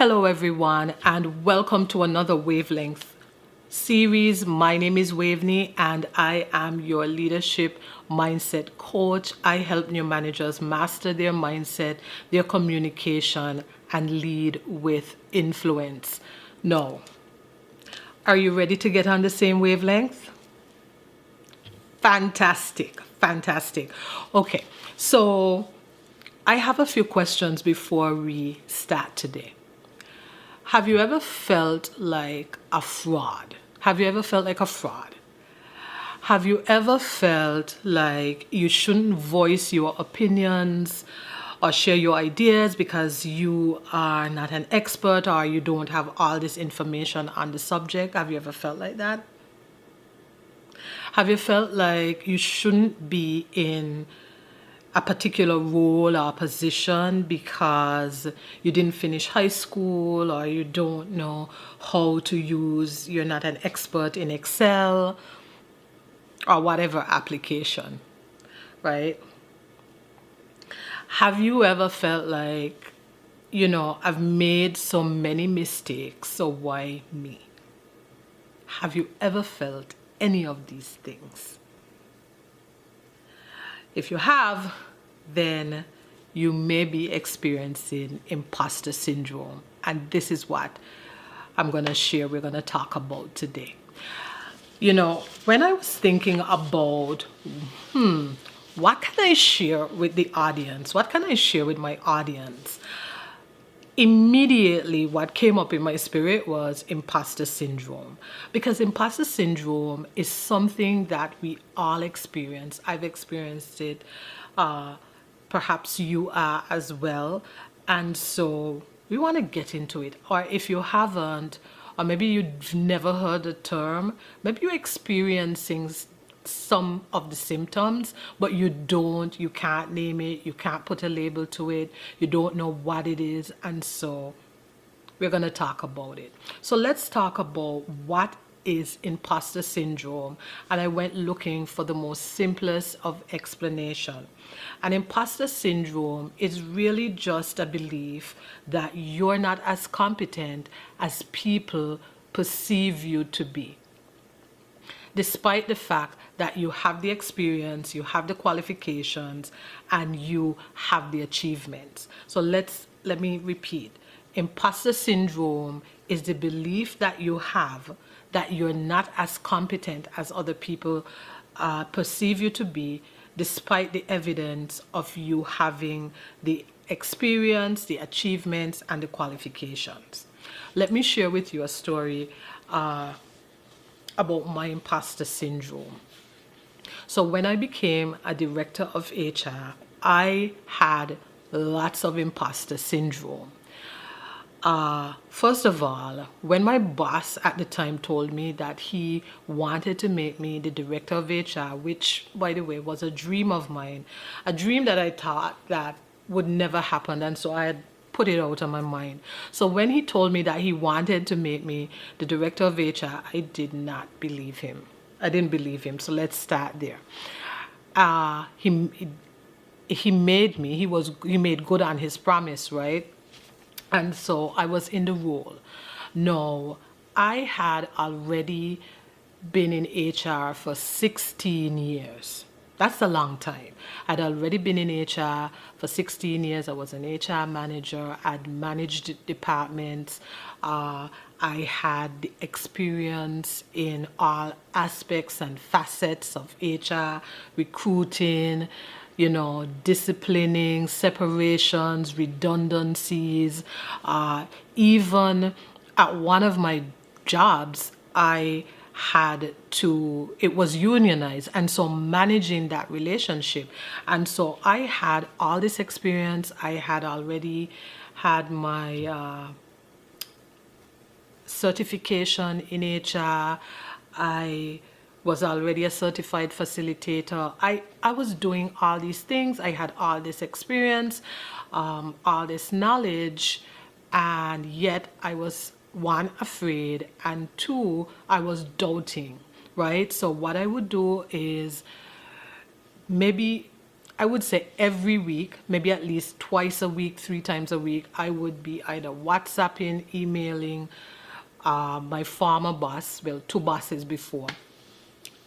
Hello everyone and welcome to another Wavelength series. My name is Waveney and I am your leadership mindset coach. I help new managers master their mindset, their communication, and lead with influence. Now, are you ready to get on the same wavelength? Fantastic, fantastic. Okay, so I have a few questions before we start today. Have you ever felt like a fraud? Have you ever felt like a fraud? Have you ever felt like you shouldn't voice your opinions or share your ideas because you are not an expert or you don't have all this information on the subject? Have you ever felt like that? Have you felt like you shouldn't be in a particular role or position because you didn't finish high school or you don't know how to use, you're not an expert in Excel or whatever application, right? Have you ever felt like, I've made so many mistakes, so why me? Have you ever felt any of these things? If you have, then you may be experiencing imposter syndrome. And this is what we're going to talk about today. When I was thinking about, what can I share with the audience? What can I share with my audience? Immediately what came up in my spirit was imposter syndrome, because imposter syndrome is something that we all experience. I've experienced it, perhaps you are as well, and so we want to get into it. Or if you haven't, or maybe you've never heard the term, maybe you're experiencing some of the symptoms, but you can't name it, you can't put a label to it, you don't know what it is, and so we're going to talk about it. So let's talk about what is imposter syndrome, and I went looking for the most simplest of explanation. And imposter syndrome is really just a belief that you're not as competent as people perceive you to be, despite the fact that you have the experience, you have the qualifications, and you have the achievements. So let me repeat. Imposter syndrome is the belief that you have that you're not as competent as other people perceive you to be, despite the evidence of you having the experience, the achievements, and the qualifications. Let me share with you a story about my imposter syndrome. So when I became a director of HR, I had lots of imposter syndrome. First of all, when my boss at the time told me that he wanted to make me the director of HR, which, by the way, was a dream of mine, a dream that I thought that would never happen, and so I had put it out of my mind. So when he told me that he wanted to make me the director of HR, I did not believe him. I didn't believe him. So let's start there. He made good on his promise, right? And so I was in the role. No, I had already been in HR for 16 years. That's a long time. I'd already been in HR for 16 years. I was an HR manager. I'd managed departments. I had the experience in all aspects and facets of HR, recruiting, disciplining, separations, redundancies. Even at one of my jobs, it was unionized, and so managing that relationship. And so I had all this experience. I had already had my certification in HR. I was already a certified facilitator. I was doing all these things. I had all this experience, all this knowledge, and yet I was, one, afraid, and two, I was doubting, right? So what I would do is maybe I would say every week, maybe at least twice a week, 3 times a week, I would be either WhatsApping, emailing my former boss, well, 2 bosses before,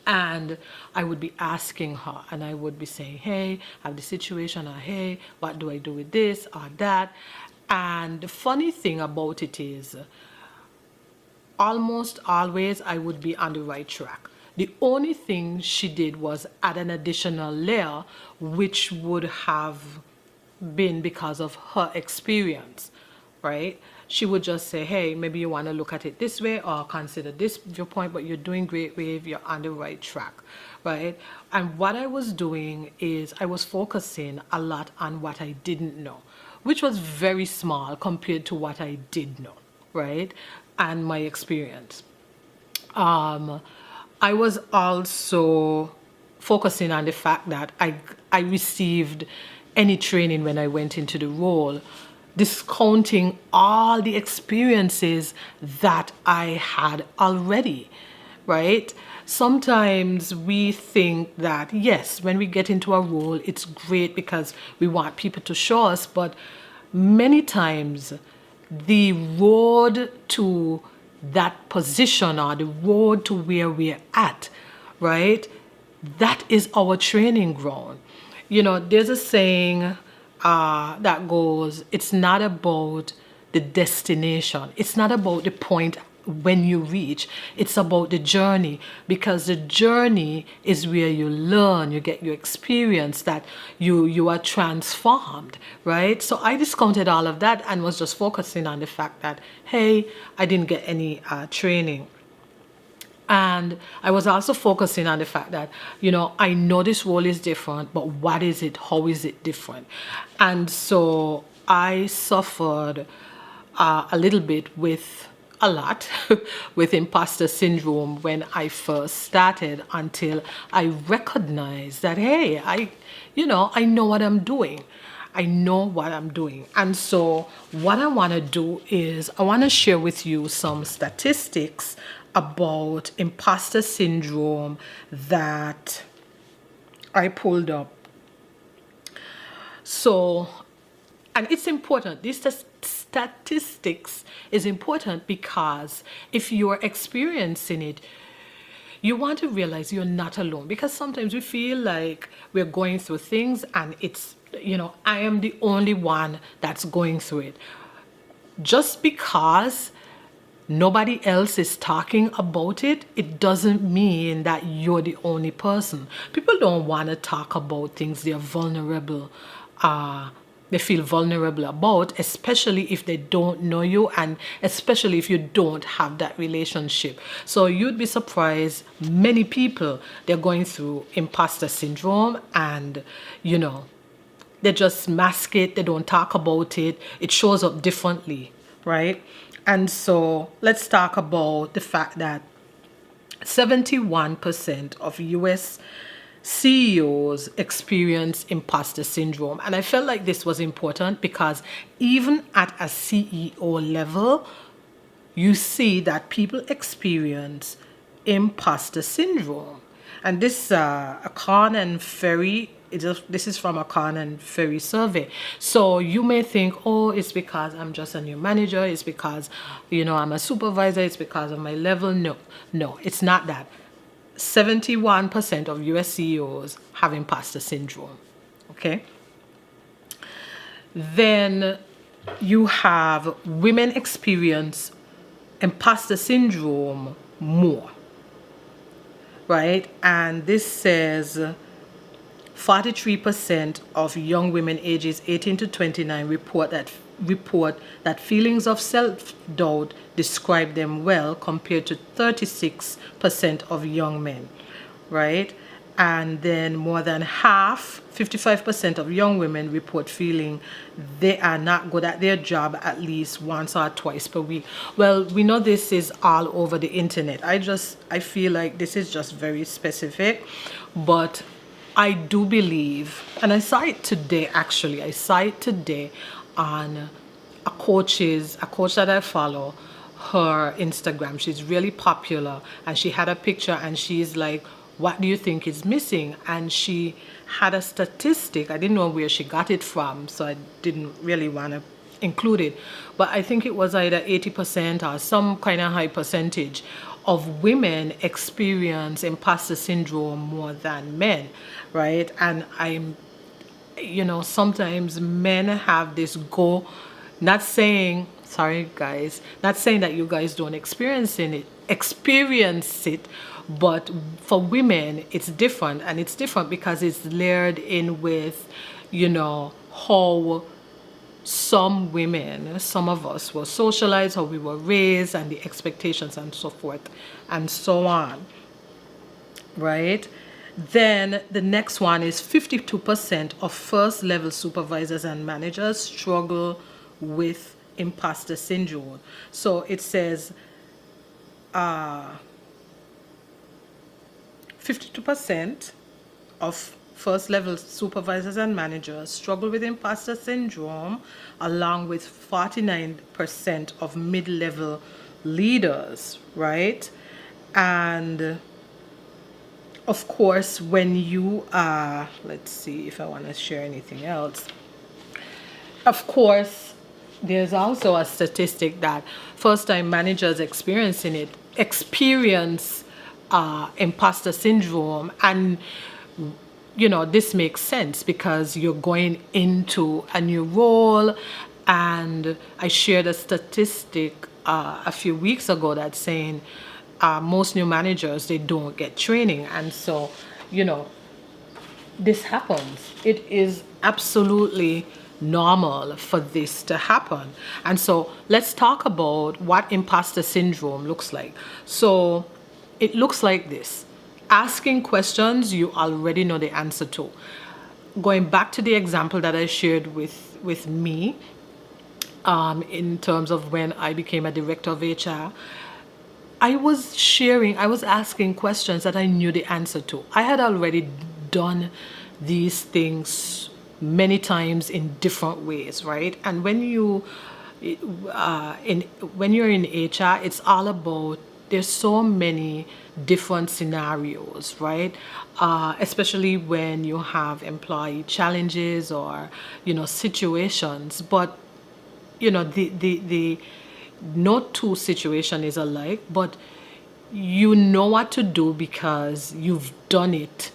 and I would be asking her, and I would be saying, hey, I have the situation, or hey, what do I do with this or that? And the funny thing about it is, almost always I would be on the right track. The only thing she did was add an additional layer, which would have been because of her experience, right? She would just say, hey, maybe you want to look at it this way or consider this viewpoint, but you're doing great, Wave, you're on the right track, right? And what I was doing is I was focusing a lot on what I didn't know, which was very small compared to what I did know, right? And my experience. I was also focusing on the fact that I received any training when I went into the role, discounting all the experiences that I had already, right? Sometimes we think that, yes, when we get into a role, it's great because we want people to show us, but many times the road to that position or the road to where we're at, right? That is our training ground. You know, there's a saying that goes, it's not about the destination. It's not about the point when you reach. It's about the journey, because the journey is where you learn, you get your experience, that you are transformed, right? So I discounted all of that and was just focusing on the fact that, hey, I didn't get any training. And I was also focusing on the fact that, you know, I know this role is different, but what is it? How is it different? And so I suffered a little bit with a lot with imposter syndrome when I first started, until I recognized that, hey, I know what I'm doing. I know what I'm doing. And so what I want to do is I want to share with you some statistics about imposter syndrome that I pulled up. So, and it's important. These statistics is important because if you're experiencing it, you want to realize you're not alone, because sometimes we feel like we're going through things and it's, I am the only one that's going through it. Just because nobody else is talking about it, it doesn't mean that you're the only person. People don't want to talk about things they're vulnerable, they feel vulnerable about, especially if they don't know you, and especially if you don't have that relationship. So you'd be surprised, many people, they're going through imposter syndrome, and they just mask it, they don't talk about it, it shows up differently, right? And so let's talk about the fact that 71% of US CEOs experience imposter syndrome. And I felt like this was important because even at a CEO level, you see that people experience imposter syndrome. And this Khan and Ferry, this is from a Khan and Ferry survey. So you may think, oh, it's because I'm just a new manager, it's because I'm a supervisor, it's because of my level. No, it's not that. 71% of US CEOs have imposter syndrome. Okay. Then you have women experience imposter syndrome more, right? And this says 43% of young women ages 18 to 29 report that feelings of self-doubt describe them well, compared to 36% of young men, right? And then more than half, 55% of young women report feeling they are not good at their job at least once or twice per week. Well, we know this is all over the internet. I feel like this is just very specific, but I do believe, and I saw it today actually, on a coach that I follow, her Instagram. She's really popular, and she had a picture and she's like What do you think is missing? And she had a statistic. I didn't know where she got it from, so I didn't really want to include it. But I think it was either 80% or some kind of high percentage of women experience imposter syndrome more than men, right? And sometimes men have this goal, not saying, sorry guys, not saying that you guys don't experience it, but for women it's different, and it's different because it's layered in with, how some women, some of us were socialized, how we were raised, and the expectations and so forth and so on, right? Then the next one is 52% of first level supervisors and managers struggle with imposter syndrome. So it says 52% of first level supervisors and managers struggle with imposter syndrome, along with 49% of mid-level leaders, right? And of course, when you are, let's see if I want to share anything else. Of course, there's also a statistic that first-time managers experience imposter syndrome, and this makes sense because you're going into a new role. And I shared a statistic a few weeks ago that's saying most new managers, they don't get training. And so this happens. It is absolutely normal for this to happen. And so let's talk about what imposter syndrome looks like. So it looks like this: asking questions you already know the answer to. Going back to the example that I shared with me, in terms of when I became a director of HR, I was asking questions that I knew the answer to. I had already done these things many times in different ways, right? And when you're in HR, it's all about, there's so many different scenarios, right? Especially when you have employee challenges or situations. But the no two situation is alike, but you know what to do because you've done it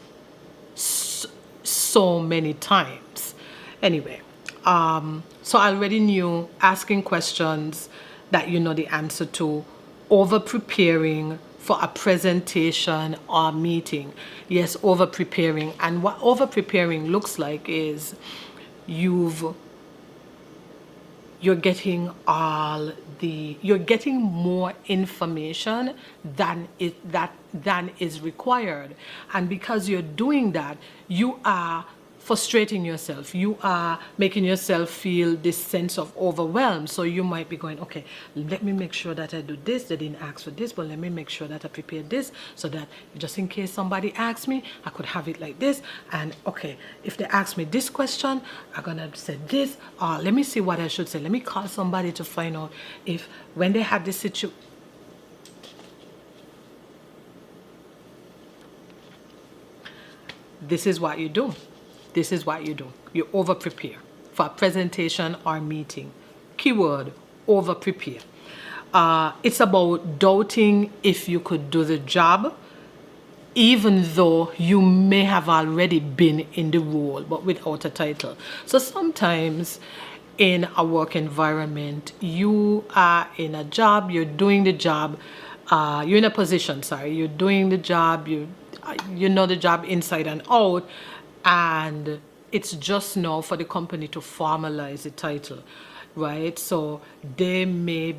so many times. Anyway, so I already knew asking questions that you know the answer to, over preparing for a presentation or meeting. Yes, over preparing. And what over preparing looks like is you're getting more information than is required. And because you're doing that, you are frustrating yourself. You are making yourself feel this sense of overwhelm. So you might be going, okay, let me make sure that I do this. They didn't ask for this, but let me make sure that I prepare this so that just in case somebody asks me, I could have it like this. And okay, if they ask me this question, I'm gonna say this, or let me see what I should say. Let me call somebody to find out if when they had this situation. This is what you do. This is what you do. You over prepare for a presentation or meeting. Keyword, over prepare. It's about doubting if you could do the job, even though you may have already been in the role but without a title. So sometimes in a work environment, you are in a job, you're doing the job, you're in a position, you're doing the job, you know the job inside and out, and it's just now for the company to formalize the title, right? So they may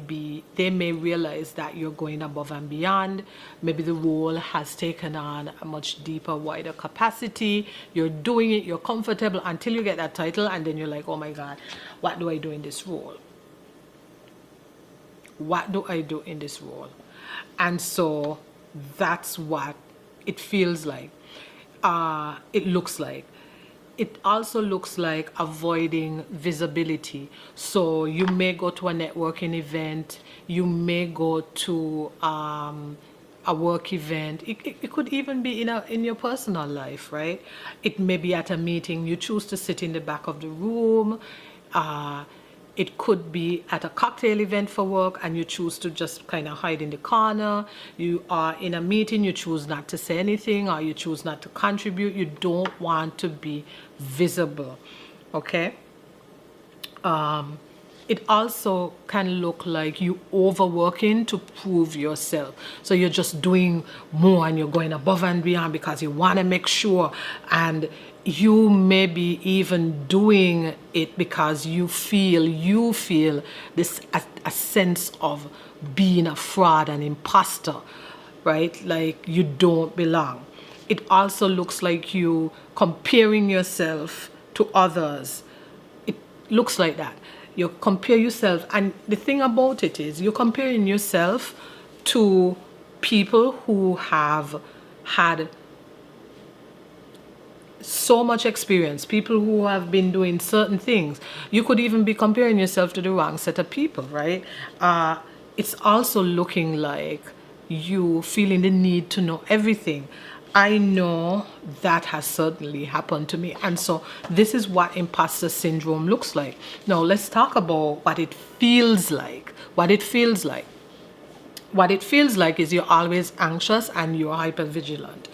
realize that you're going above and beyond. Maybe the role has taken on a much deeper, wider capacity. You're doing it, you're comfortable until you get that title, and then you're like, oh my God, what do I do in this role? What do I do in this role? And so that's what it feels like. It looks like. It also looks like avoiding visibility. So you may go to a networking event, you may go to a work event. It could even be in your personal life, right? It may be at a meeting. You choose to sit in the back of the room. It could be at a cocktail event for work and you choose to just kind of hide in the corner. You are in a meeting, you choose not to say anything, or you choose not to contribute. You don't want to be visible, okay? It also can look like you overworking to prove yourself. So you're just doing more and you're going above and beyond because you want to make sure, and you may be even doing it because you feel this a sense of being a fraud, an imposter, right? Like you don't belong. It also looks like you comparing yourself to others. It looks like that. You compare yourself, and the thing about it is you're comparing yourself to people who have had so much experience, people who have been doing certain things. You could even be comparing yourself to the wrong set of people, right? It's also looking like you feeling the need to know everything. I know that has certainly happened to me. And so this is what imposter syndrome looks like. Now let's talk about what it feels like. What it feels like. What it feels like is you're always anxious and you're hypervigilant.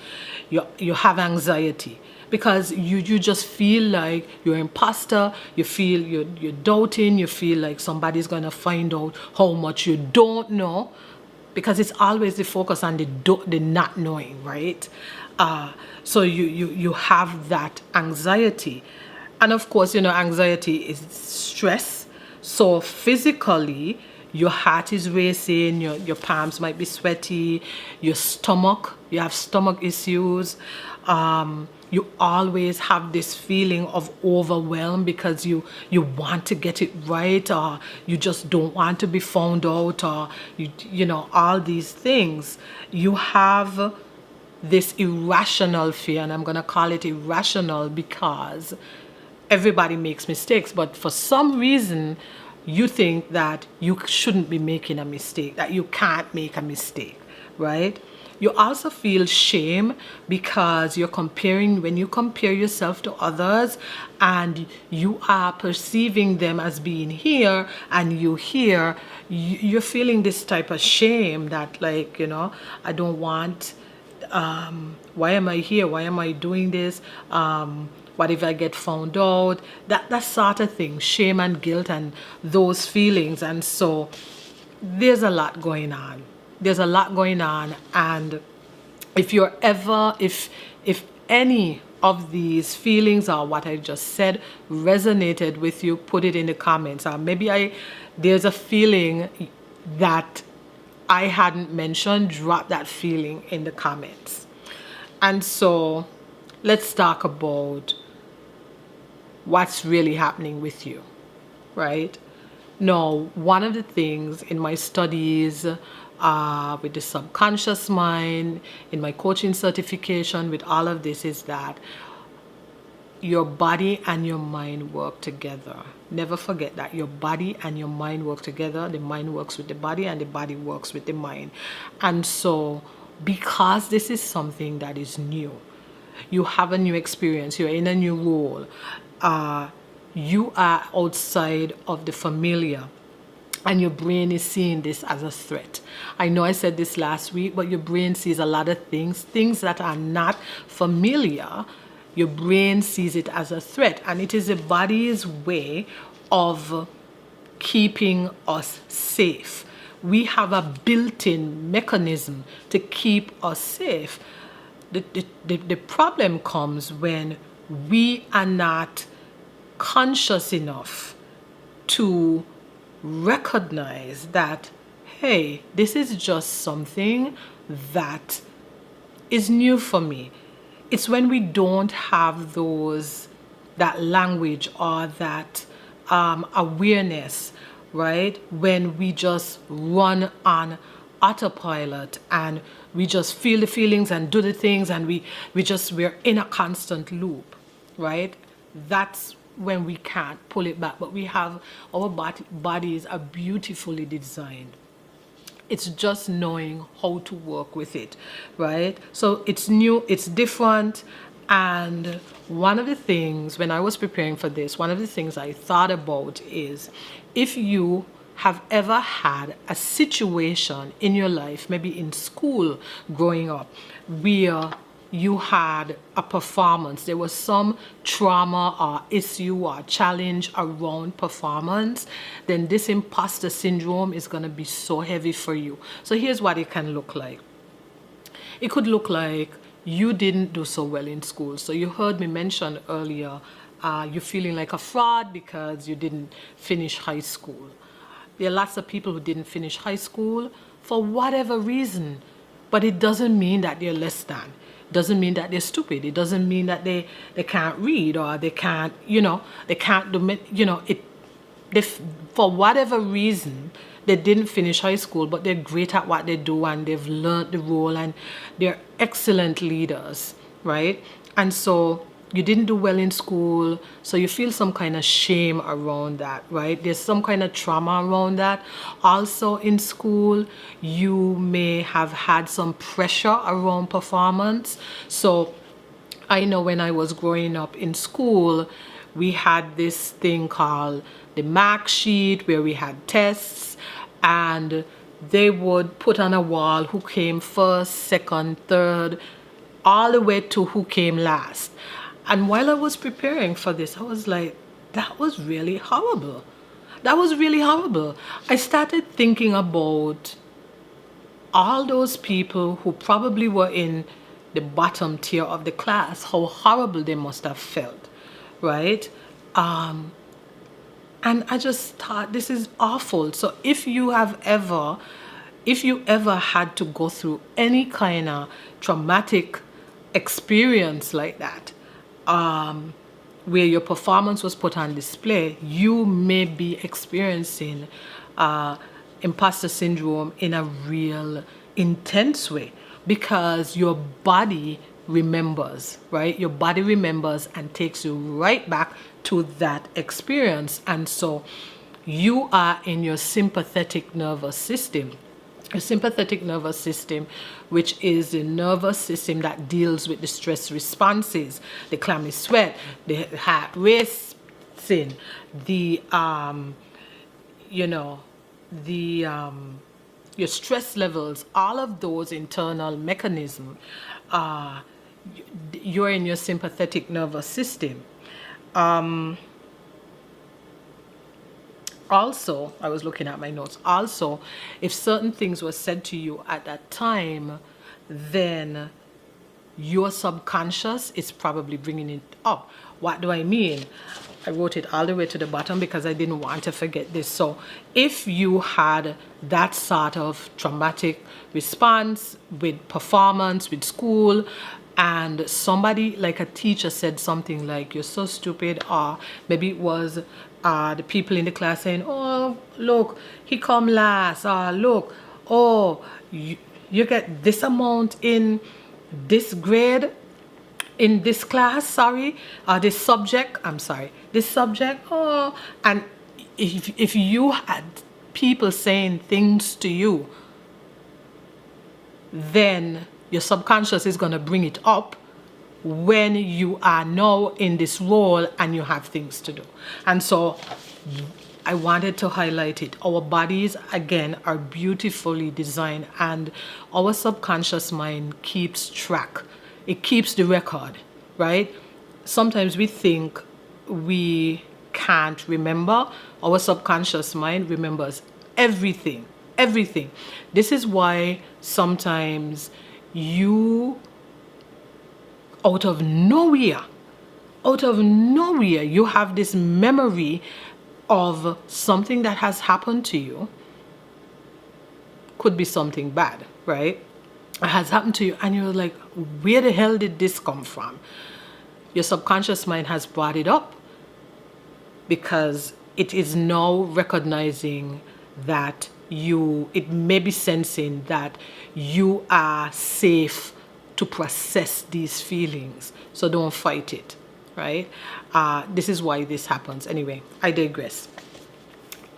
You have anxiety because you just feel like you're an imposter. You feel you're doubting. You feel like somebody's going to find out how much you don't know, because it's always the focus on the not knowing, right? So you have that anxiety. And of course, anxiety is stress. So physically, your heart is racing, your palms might be sweaty, you have stomach issues. You always have this feeling of overwhelm because you want to get it right, or you just don't want to be found out, or all these things. You have this irrational fear, and I'm going to call it irrational because everybody makes mistakes, but for some reason you think that you shouldn't be making a mistake, that you can't make a mistake, right? You also feel shame because when you compare yourself to others and you are perceiving them as being here and you're feeling this type of shame that, like, I don't want, why am I here? Why am I doing this? What if I get found out? That sort of thing, shame and guilt and those feelings. And so there's a lot going on. And if any of these feelings or what I just said resonated with you, put it in the comments. Or maybe there's a feeling that I hadn't mentioned, drop that feeling in the comments. And so let's talk about what's really happening with you, right? Now, one of the things in my studies with the subconscious mind, in my coaching certification, with all of this, is that your body and your mind work together. Never forget that your body and your mind work together. The mind works with the body and the body works with the mind. And so because this is something that is new, you have a new experience, you're in a new role, you are outside of the familiar, and your brain is seeing this as a threat. I know I said this last week, but your brain sees a lot of things that are not familiar. Your brain sees it as a threat, and it is the body's way of keeping us safe. We have a built-in mechanism to keep us safe. The problem comes when we are not conscious enough to recognize that, hey, this is just something that is new for me. It's when we don't have that language or that awareness, right? When we just run on autopilot and we just feel the feelings and do the things, and we're in a constant loop, right? That's when we can't pull it back. But we have, our bodies are beautifully designed It's just knowing how to work with it, right? So it's new, it's different. And one of the things, when I was preparing for this, one of the things I thought about is, if you have ever had a situation in your life, maybe in school growing up, where you had a performance, there was some trauma or issue or challenge around performance, then this imposter syndrome is going to be so heavy for you. So here's what it can look like. It could look like you didn't do so well in school. So you heard me mention earlier, you're feeling like a fraud because you didn't finish high school. There are lots of people who didn't finish high school for whatever reason, but it doesn't mean that they're less than. It doesn't mean that they're stupid. It doesn't mean that they can't read, or they can't, they can't do, for whatever reason, they didn't finish high school, but they're great at what they do, and they've learned the role, and they're excellent leaders, right? And so you didn't do well in school, so you feel some kind of shame around that, right? There's some kind of trauma around that. Also in school, you may have had some pressure around performance. So I know when I was growing up in school, we had this thing called the mark sheet, where we had tests, and they would put on a wall who came first, second, third, all the way to who came last. And while I was preparing for this, I was like, that was really horrible. That was really horrible. I started thinking about all those people who probably were in the bottom tier of the class, how horrible they must have felt, right? And I just thought, this is awful. So if you ever had to go through any kind of traumatic experience like that, where your performance was put on display, you may be experiencing imposter syndrome in a real intense way, because your body remembers, right? Your body remembers and takes you right back to that experience. And so you are in your sympathetic nervous system. Your sympathetic nervous system, which is the nervous system that deals with the stress responses, the clammy sweat, the heart racing, your stress levels, all of those internal mechanisms, you're in your sympathetic nervous system. Also, I was looking at my notes. Also, if certain things were said to you at that time, then your subconscious is probably bringing it up. What do I mean? I wrote it all the way to the bottom because I didn't want to forget this. So if you had that sort of traumatic response with performance, with school, and somebody like a teacher said something like, you're so stupid, or maybe it was the people in the class saying, oh, look, he come last, or look, oh, you get this amount in this grade, in this class, this subject, oh, and if you had people saying things to you, then your subconscious is going to bring it up when you are now in this role and you have things to do. And so I wanted to highlight it. Our bodies, again, are beautifully designed, and our subconscious mind keeps track. It keeps the record, right? Sometimes we think we can't remember. Our subconscious mind remembers everything. This is why sometimes you, out of nowhere, you have this memory of something that has happened to you. Could be something bad, right? It has happened to you, and you're like, where the hell did this come from? Your subconscious mind has brought it up because it is now recognizing that it may be sensing that you are safe to process these feelings. So don't fight it, right? This is why this happens. Anyway, I digress.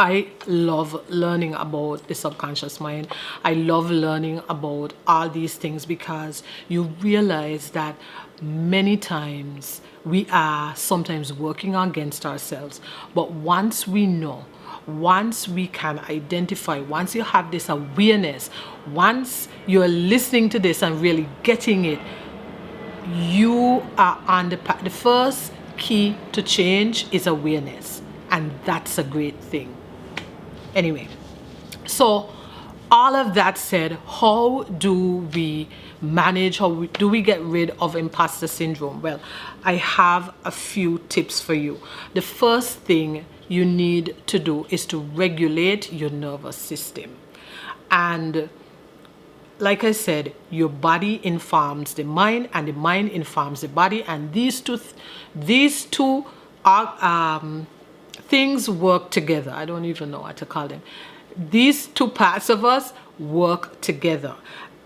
I love learning about the subconscious mind. I love learning about all these things because you realize that many times we are sometimes working against ourselves. But once we know, once we can identify, once you have this awareness, once you're listening to this and really getting it, you are on the path. The first key to change is awareness, and that's a great thing. Anyway, so all of that said, how do we manage, do we get rid of imposter syndrome? Well, I have a few tips for you. The first thing you need to do is to regulate your nervous system. And like I said, your body informs the mind and the mind informs the body, and these two are things work together. I don't even know what to call them. These two parts of us work together.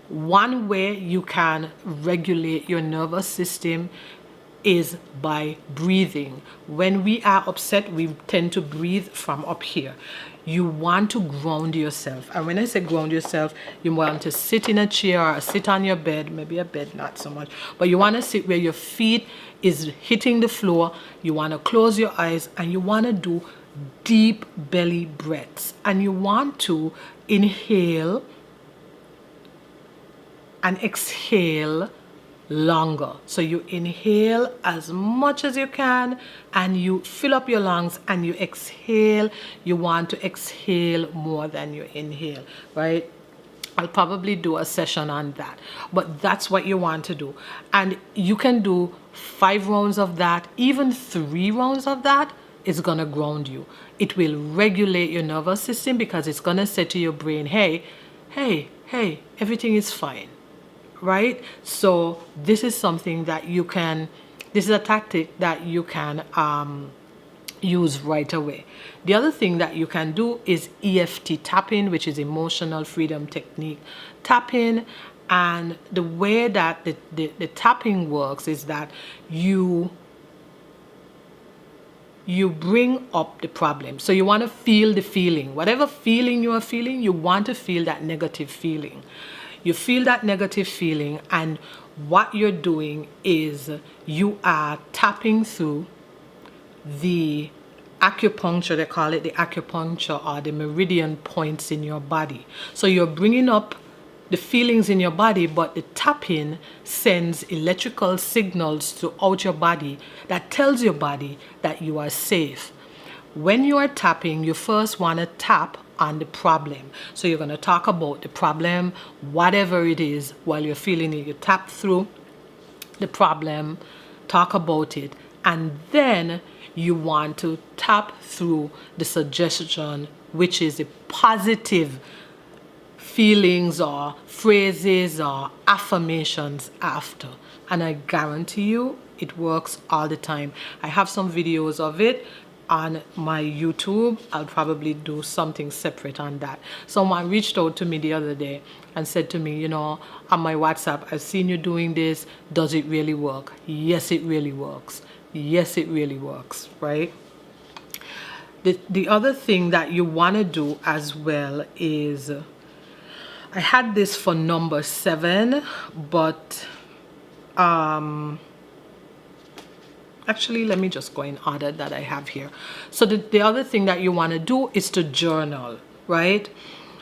One way you can regulate your nervous system is by breathing. When we are upset, we tend to breathe from up here. You want to ground yourself. And when I say ground yourself, you want to sit in a chair or sit on your bed, maybe a bed, not so much, but you want to sit where your feet is hitting the floor. You want to close your eyes and you want to do deep belly breaths. And you want to inhale and exhale longer. So you inhale as much as you can and you fill up your lungs, and you exhale. You want to exhale more than you inhale, right? I'll probably do a session on that, but that's what you want to do. And you can do 5 rounds of that, even 3 rounds of that. It's gonna ground you. It will regulate your nervous system because it's gonna say to your brain, hey, everything is fine. Right? So this is something that you can, this is a tactic that you can use right away. The other thing that you can do is EFT tapping, which is emotional freedom technique tapping. And the way that the tapping works is that you bring up the problem. So you want to feel the feeling. Whatever feeling you are feeling, you want to feel that negative feeling. You feel that negative feeling, and what you're doing is you are tapping through the acupuncture, they call it the acupuncture, or the meridian points in your body. So you're bringing up the feelings in your body, but the tapping sends electrical signals throughout your body that tells your body that you are safe. When you are tapping, you first want to tap on the problem. So you're going to talk about the problem, whatever it is, while you're feeling it. You tap through the problem, talk about it, and then you want to tap through the suggestion, which is the positive feelings or phrases or affirmations after. And I guarantee you it works all the time. I have some videos of it on my YouTube. I'll probably do something separate on that. Someone reached out to me the other day and said to me, you know, on my WhatsApp, I've seen you doing this. Does it really work? Yes, it really works. Yes, it really works, right? The other thing that you want to do as well is, I had this for number 7, but actually, let me just go in order that I have here. So the other thing that you want to do is to journal, right?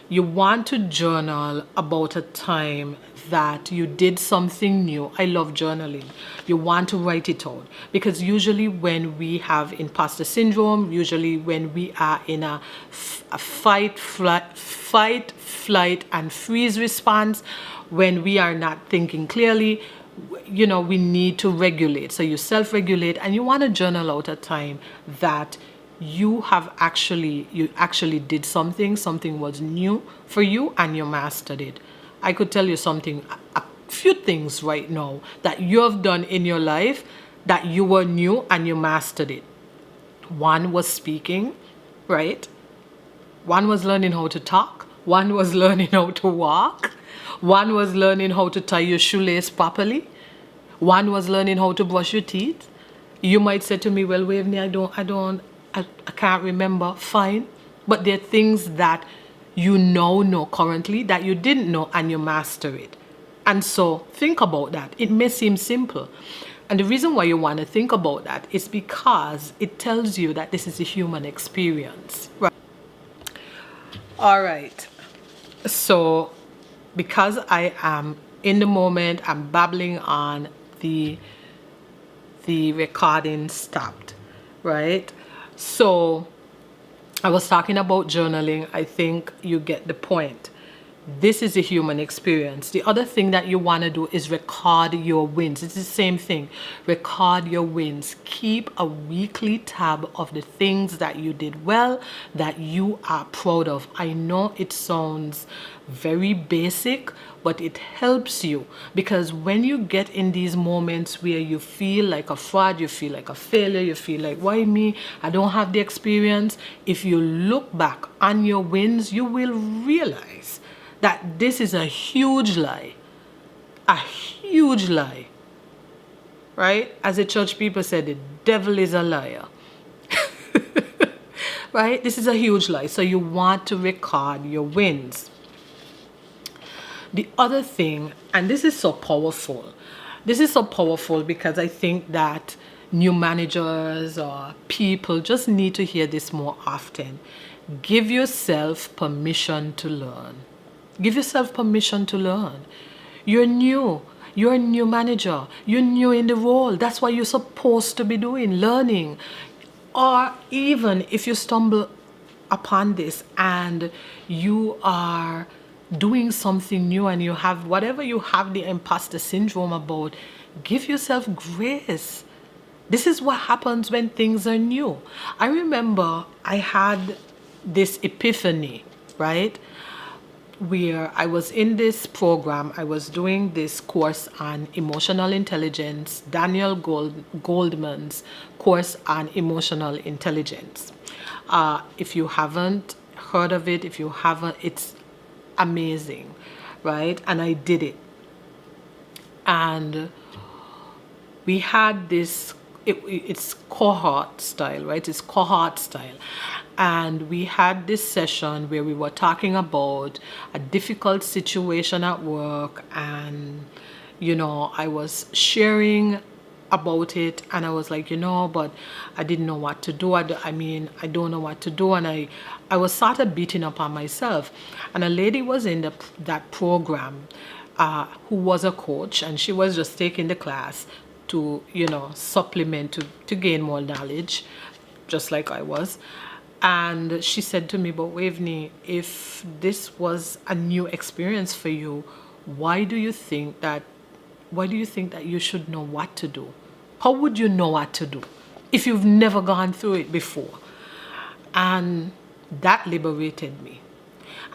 You want to journal about a time that you did something new. I love journaling. You want to write it out, because usually when we have imposter syndrome, usually when we are in a fight, flight, and freeze response, when we are not thinking clearly, you know, we need to regulate. So you self-regulate, and you want to journal out a time that you actually did something was new for you and you mastered it. I could tell you a few things right now that you have done in your life that you were new and you mastered it. One was speaking, right? One was learning how to talk. One was learning how to walk. One was learning how to tie your shoelace properly. One was learning how to brush your teeth. You might say to me, well, Waveney, I can't remember. Fine. but there are things that you now know currently that you didn't know, and you master it. And so think about that. It may seem simple. And the reason why you want to think about that is because it tells you that this is a human experience. Right? All right. So because I am in the moment, I'm babbling on, the recording stopped, right? So I was talking about journaling. I think you get the point. This is a human experience. The other thing that you want to do is record your wins. It's the same thing. Record your wins. Keep a weekly tab of the things that you did well, that you are proud of. I know it sounds very basic, but it helps you, because when you get in these moments where you feel like a fraud, you feel like a failure, you feel like, why me? I don't have the experience. If you look back on your wins, you will realize that this is a huge lie. A huge lie. Right? As the church people said, the devil is a liar. Right? This is a huge lie. So you want to record your wins. The other thing, and this is so powerful. This is so powerful because I think that new managers or people just need to hear this more often. Give yourself permission to learn. Give yourself permission to learn. You're new. You're a new manager. You're new in the role. That's what you're supposed to be doing, learning. Or even if you stumble upon this and you are doing something new and you have whatever you have the imposter syndrome about, give yourself grace. This is what happens when things are new. I remember I had this epiphany, right? Where I was in this program, I was doing this course on emotional intelligence, Daniel Goldman's course on emotional intelligence. If you haven't heard of it, if you haven't, it's amazing, right? And I did it. And we had this, it's cohort style, right? It's cohort style. And we had this session where we were talking about a difficult situation at work, and I was sharing about it, and I was like, but I didn't know what to do. I don't know what to do. And I was sort of beating up on myself. And a lady was in that program who was a coach, and she was just taking the class to, supplement, to gain more knowledge, just like I was. And she said to me, but Waveney, if this was a new experience for you, why do you think that you should know what to do? How would you know what to do if you've never gone through it before? And that liberated me.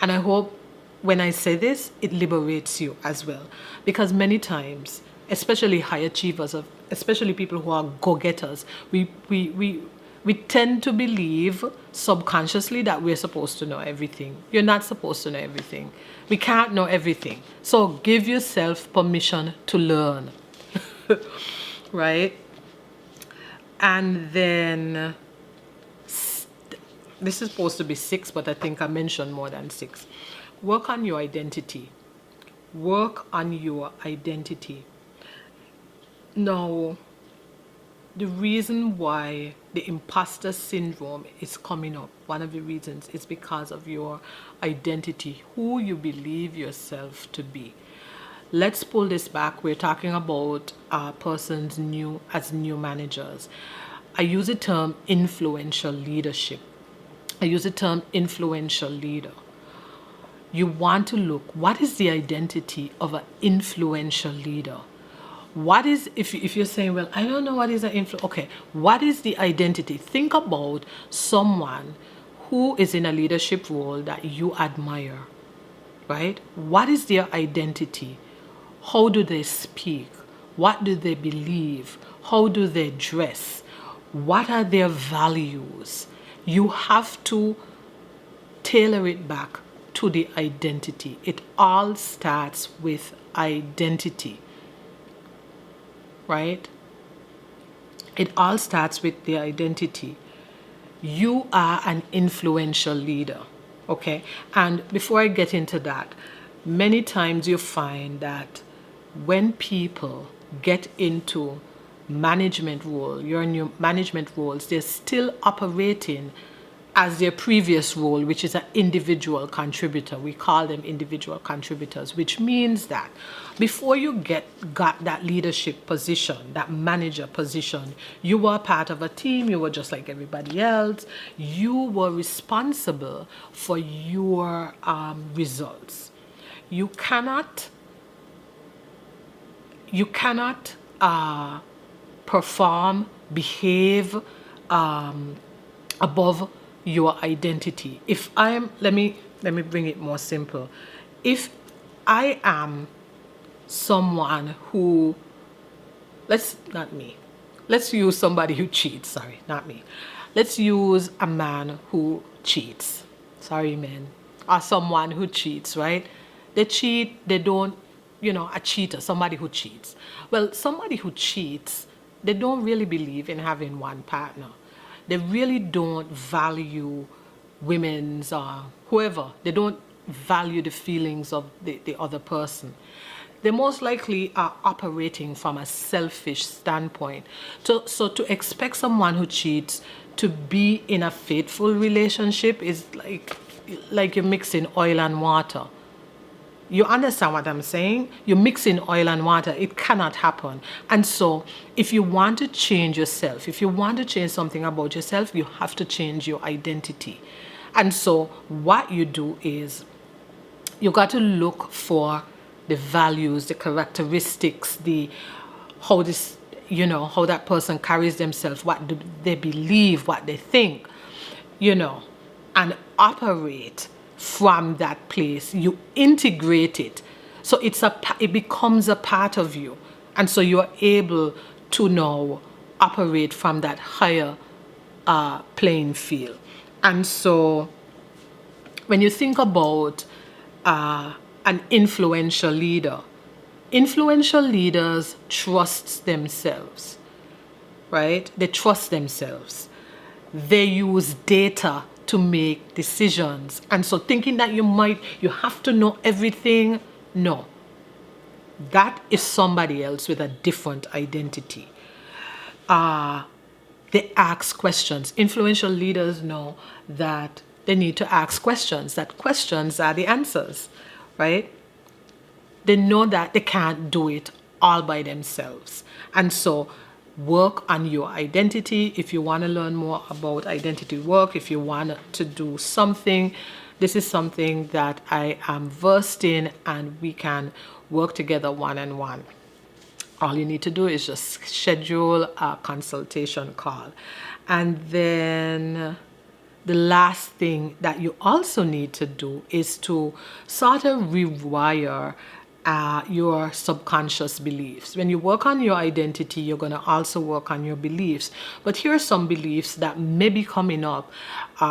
And I hope when I say this, it liberates you as well. Because many times, especially high achievers, especially people who are go-getters, we tend to believe subconsciously that we're supposed to know everything. You're not supposed to know everything. We can't know everything. So give yourself permission to learn. Right? And then, this is supposed to be 6, but I think I mentioned more than 6. Work on your identity. Work on your identity. Now, the reason why the imposter syndrome is coming up, one of the reasons, is because of your identity, who you believe yourself to be. Let's pull this back. We're talking about persons as new managers. I use the term influential leadership. I use the term influential leader. You want to look, what is the identity of an influential leader? What is, if you're saying, well, I don't know what is an influence. Okay, what is the identity? Think about someone who is in a leadership role that you admire, right? What is their identity? How do they speak? What do they believe? How do they dress? What are their values? You have to tailor it back to the identity. It all starts with identity. Right? It all starts with the identity. You are an influential leader, okay? And before I get into that, many times you find that when people get into management role, your new management roles, they're still operating as their previous role, which is an individual contributor. We call them individual contributors, which means that before you got that leadership position, that manager position, you were part of a team, you were just like everybody else. You were responsible for your results. You cannot perform, behave above your identity. If I'm, let me bring it more simple. If I am someone who, let's use somebody who cheats. Sorry, not me. Let's use a man who cheats. Sorry, men. Or someone who cheats, right? They cheat, they don't, a cheater, somebody who cheats. Well, somebody who cheats, they don't really believe in having one partner. They really don't value women's or whoever. They don't value the feelings of the other person. They most likely are operating from a selfish standpoint. So to expect someone who cheats to be in a faithful relationship is like you're mixing oil and water. You understand what I'm saying? You're mixing oil and water. It cannot happen. And so if you want to change yourself, if you want to change something about yourself, you have to change your identity. And so what you do is you got to look for the values, the characteristics, how that person carries themselves, what do they believe, what they think, and operate from that place. You integrate it, so it becomes a part of you, and so you are able to now operate from that higher playing field. And so when you think about an influential leaders trust themselves, right? They trust themselves. They use data to make decisions. And so thinking that you have to know everything, no. That is somebody else with a different identity. They ask questions. Influential leaders know that they need to ask questions, that questions are the answers, right? They know that they can't do it all by themselves. And so work on your identity. If you want to learn more about identity work, if you want to do something, this is something that I am versed in, and we can work together one-on-one. All you need to do is just schedule a consultation call. And then the last thing that you also need to do is to sort of rewire your subconscious beliefs. When you work on your identity, you're going to also work on your beliefs. But here are some beliefs that may be coming up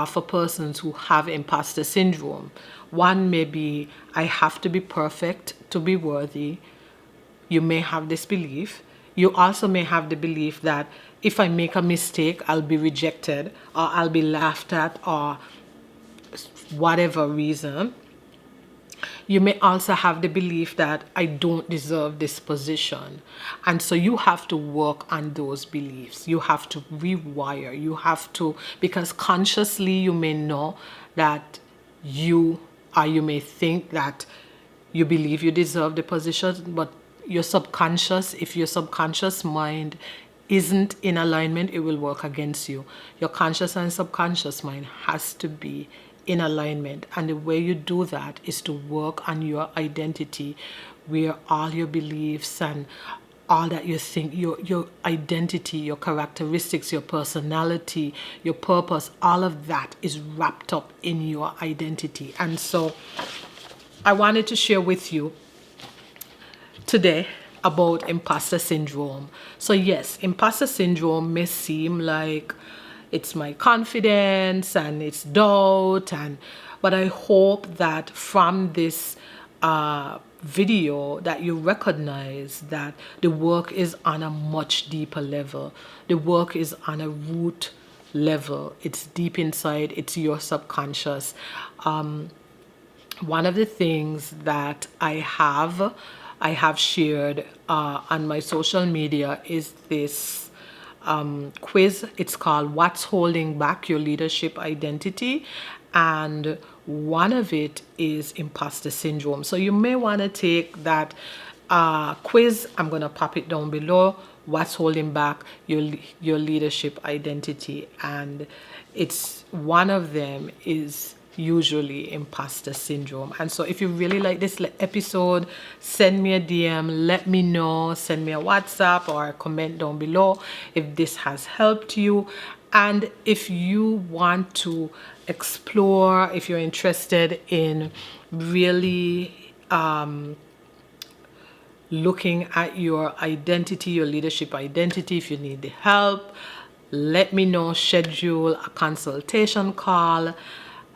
for persons who have imposter syndrome. One may be, I have to be perfect to be worthy. You may have this belief. You also may have the belief that if I make a mistake, I'll be rejected, or I'll be laughed at, or whatever reason. You may also have the belief that I don't deserve this position. And so you have to work on those beliefs. You have to rewire. You have to, because consciously you may know that you may think that you believe you deserve the position, but your subconscious, if your subconscious mind isn't in alignment, it will work against you. Your conscious and subconscious mind has to be in alignment, and the way you do that is to work on your identity, where all your beliefs and all that you think, your identity, your characteristics, your personality, your purpose, all of that is wrapped up in your identity. And so I wanted to share with you today about imposter syndrome. So yes, imposter syndrome may seem like it's my confidence and it's doubt, but I hope that from this video that you recognize that the work is on a much deeper level. The work is on a root level. It's deep inside. It's your subconscious. One of the things that I have shared on my social media is this quiz. It's called What's Holding Back Your Leadership Identity, and one of it is imposter syndrome. So you may want to take that quiz. I'm going to pop it down below. What's holding back your leadership identity? And it's one of them is usually imposter syndrome. And so if you really like this episode, send me a DM, let me know, send me a WhatsApp or a comment down below if this has helped you. And if you want to explore, if you're interested in really looking at your identity, your leadership identity, if you need the help, let me know. Schedule a consultation call.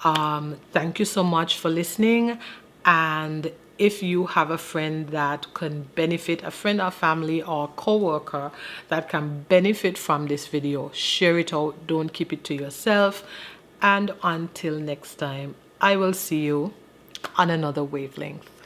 Thank you so much for listening. And if you have a friend that can benefit, a friend or family or coworker that can benefit from this video, share it out. Don't keep it to yourself. And until next time, I will see you on another wavelength.